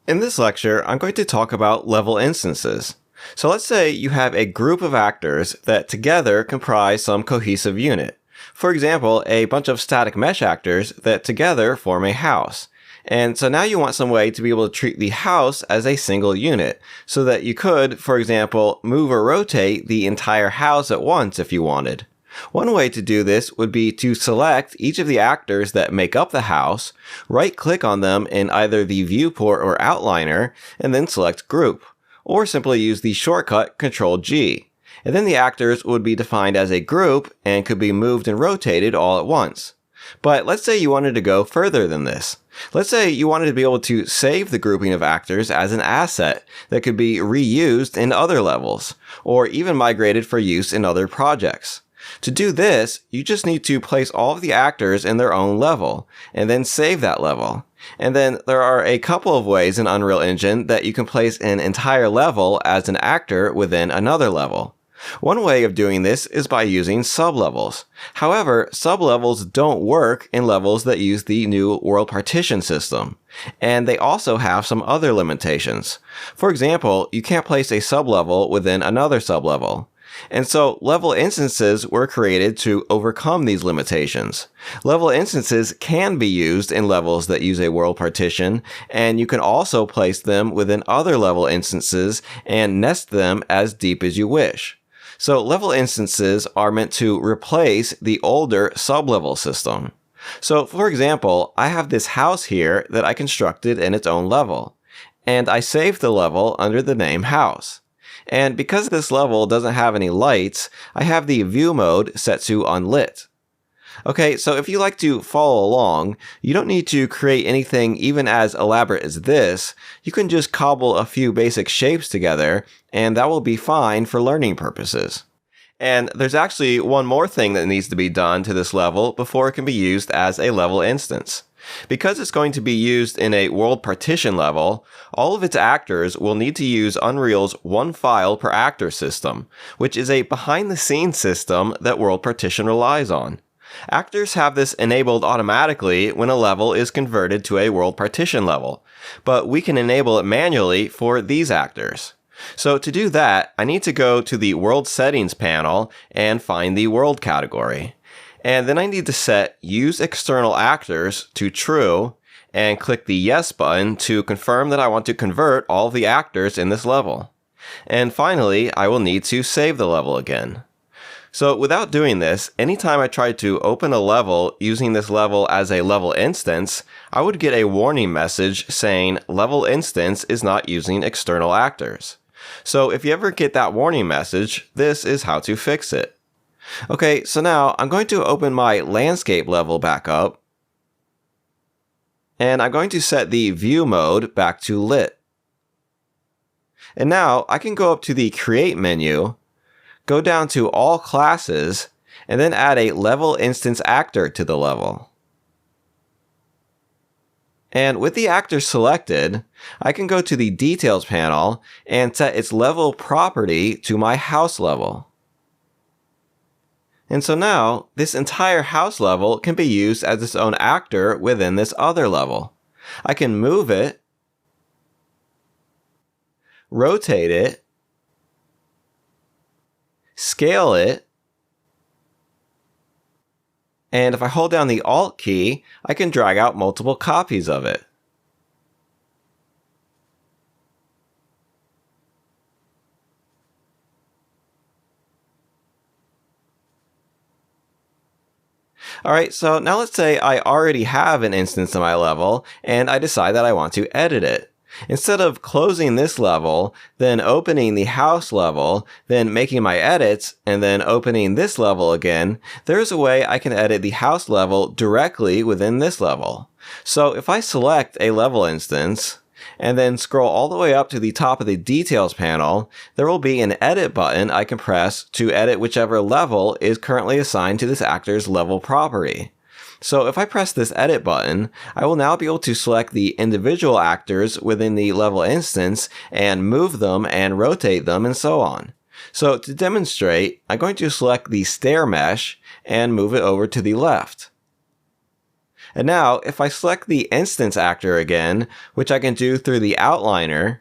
In this lecture, I'm going to talk about level instances. So let's say you have a group of actors that together comprise some cohesive unit. For example, a bunch of static mesh actors that together form a house. And so now you want some way to be able to treat the house as a single unit, so that you could, for example, move or rotate the entire house at once if you wanted. One way to do this would be to select each of the actors that make up the house, right-click on them in either the viewport or outliner, and then select Group, or simply use the shortcut Ctrl-G. And then the actors would be defined as a group and could be moved and rotated all at once. But let's say you wanted to go further than this. Let's say you wanted to be able to save the grouping of actors as an asset that could be reused in other levels, or even migrated for use in other projects. To do this, you just need to place all of the actors in their own level, and then save that level. And then there are a couple of ways in Unreal Engine that you can place an entire level as an actor within another level. One way of doing this is by using sublevels. However, sublevels don't work in levels that use the new world partition system. And they also have some other limitations. For example, you can't place a sublevel within another sublevel. And so level instances were created to overcome these limitations. Level instances can be used in levels that use a world partition, and you can also place them within other level instances and nest them as deep as you wish. So level instances are meant to replace the older sublevel system. So for example, I have this house here that I constructed in its own level, and I saved the level under the name house. And because this level doesn't have any lights, I have the view mode set to unlit. Okay, so if you like to follow along, you don't need to create anything even as elaborate as this. You can just cobble a few basic shapes together, and that will be fine for learning purposes. And there's actually one more thing that needs to be done to this level before it can be used as a level instance. Because it's going to be used in a world partition level, all of its actors will need to use Unreal's one file per actor system, which is a behind-the-scenes system that world partition relies on. Actors have this enabled automatically when a level is converted to a world partition level, but we can enable it manually for these actors. So to do that, I need to go to the World Settings panel and find the World category. And then I need to set Use External Actors to True and click the Yes button to confirm that I want to convert all of the actors in this level. And finally, I will need to save the level again. So without doing this, anytime I tried to open a level using this level as a level instance, I would get a warning message saying level instance is not using external actors. So if you ever get that warning message, this is how to fix it. Okay, so now I'm going to open my landscape level back up, and I'm going to set the view mode back to lit. And now I can go up to the create menu, go down to all classes, and then add a level instance actor to the level. And with the actor selected, I can go to the details panel and set its level property to my house level. And so now, this entire house level can be used as its own actor within this other level. I can move it, rotate it, scale it, and if I hold down the Alt key, I can drag out multiple copies of it. Alright, so now let's say I already have an instance of my level, and I decide that I want to edit it. Instead of closing this level, then opening the house level, then making my edits, and then opening this level again, there's a way I can edit the house level directly within this level. So if I select a level instance, and then scroll all the way up to the top of the details panel, there will be an edit button I can press to edit whichever level is currently assigned to this actor's level property. So if I press this edit button, I will now be able to select the individual actors within the level instance and move them and rotate them and so on. So to demonstrate, I'm going to select the stair mesh and move it over to the left. And now, if I select the instance actor again, which I can do through the outliner,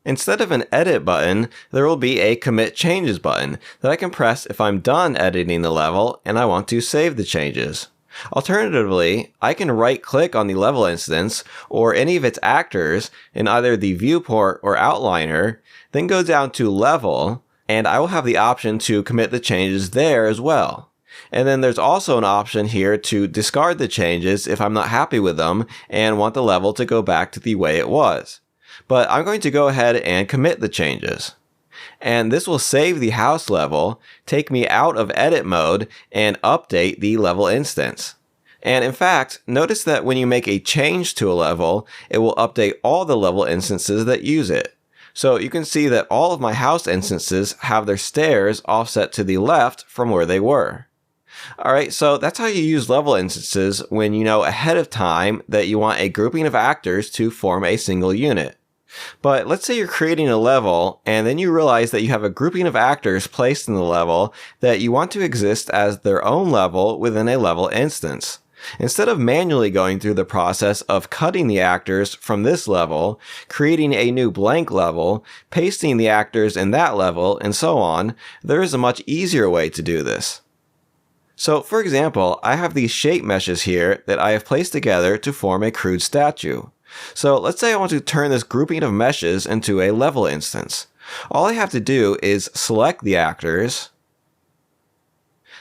instead of an edit button, there will be a commit changes button that I can press if I'm done editing the level and I want to save the changes. Alternatively, I can right-click on the level instance or any of its actors in either the viewport or outliner, then go down to level, and I will have the option to commit the changes there as well. And then there's also an option here to discard the changes if I'm not happy with them and want the level to go back to the way it was. But I'm going to go ahead and commit the changes. And this will save the house level, take me out of edit mode, and update the level instance. And in fact, notice that when you make a change to a level, it will update all the level instances that use it. So you can see that all of my house instances have their stairs offset to the left from where they were. Alright, so that's how you use level instances when you know ahead of time that you want a grouping of actors to form a single unit. But let's say you're creating a level and then you realize that you have a grouping of actors placed in the level that you want to exist as their own level within a level instance. Instead of manually going through the process of cutting the actors from this level, creating a new blank level, pasting the actors in that level, and so on, there is a much easier way to do this. So for example, I have these shape meshes here that I have placed together to form a crude statue. So let's say I want to turn this grouping of meshes into a level instance. All I have to do is select the actors,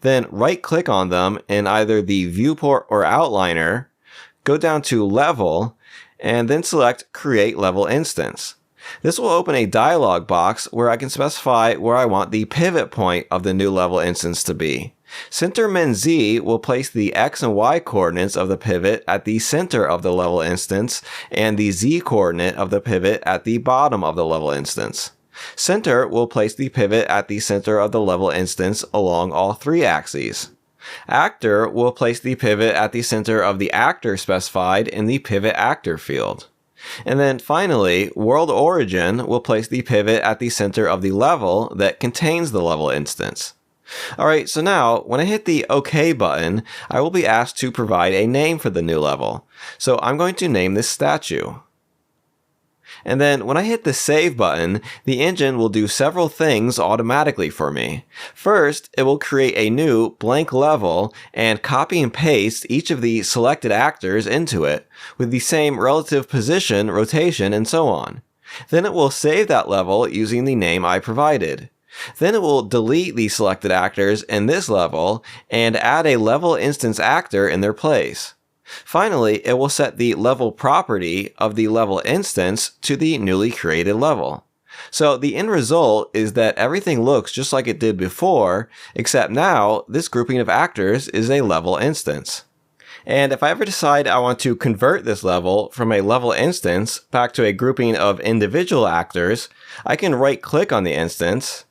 then right-click on them in either the viewport or outliner, go down to level, and then select create level instance. This will open a dialog box where I can specify where I want the pivot point of the new level instance to be. Center min z will place the x and y coordinates of the pivot at the center of the level instance and the z coordinate of the pivot at the bottom of the level instance. Center will place the pivot at the center of the level instance along all three axes. Actor will place the pivot at the center of the actor specified in the pivot actor field. And then finally, world origin will place the pivot at the center of the level that contains the level instance. Alright, so now when I hit the OK button, I will be asked to provide a name for the new level. So I'm going to name this statue. And then when I hit the save button, the engine will do several things automatically for me. First, it will create a new blank level and copy and paste each of the selected actors into it with the same relative position, rotation, and so on. Then it will save that level using the name I provided. Then it will delete the selected actors in this level and add a level instance actor in their place. Finally, it will set the level property of the level instance to the newly created level. So the end result is that everything looks just like it did before, except now this grouping of actors is a level instance. And if I ever decide I want to convert this level from a level instance back to a grouping of individual actors, I can right-click on the instance,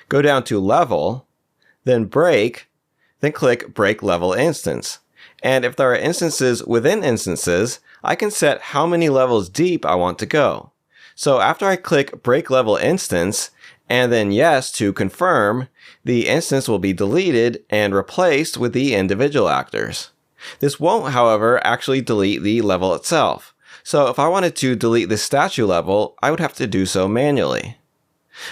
go down to level, then break, then click break level instance. And if there are instances within instances, I can set how many levels deep I want to go. So after I click break level instance, and then yes to confirm, the instance will be deleted and replaced with the individual actors. This won't, however, actually delete the level itself. So if I wanted to delete this statue level, I would have to do so manually.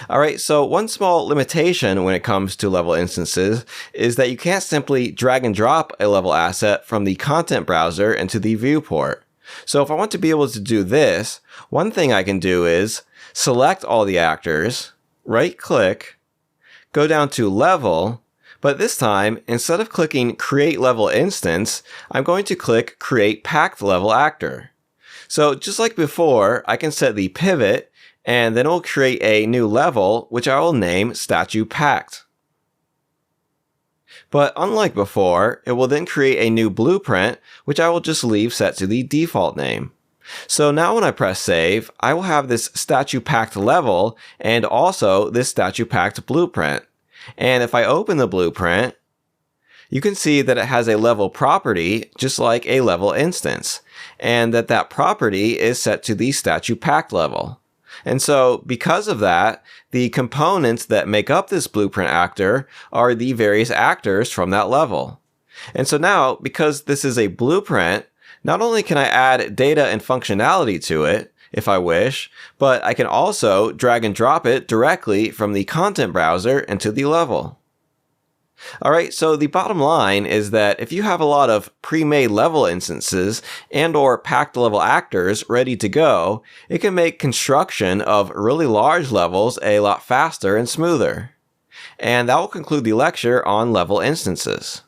Alright, so one small limitation when it comes to level instances is that you can't simply drag and drop a level asset from the content browser into the viewport. So if I want to be able to do this, one thing I can do is select all the actors, right-click, go down to level, but this time, instead of clicking create level instance, I'm going to click create packed level actor. So just like before, I can set the pivot, and then it will create a new level, which I will name Statue Packed. But unlike before, it will then create a new blueprint, which I will just leave set to the default name. So now when I press save, I will have this Statue Packed level, and also this Statue Packed blueprint. And if I open the blueprint, you can see that it has a level property, just like a level instance, and that property is set to the Statue Packed level. And so, because of that, the components that make up this blueprint actor are the various actors from that level. And so now, because this is a blueprint, Not only can I add data and functionality to it, if I wish, but I can also drag and drop it directly from the content browser into the level. Alright, so the bottom line is that if you have a lot of pre-made level instances and/or packed level actors ready to go, it can make construction of really large levels a lot faster and smoother. And that will conclude the lecture on level instances.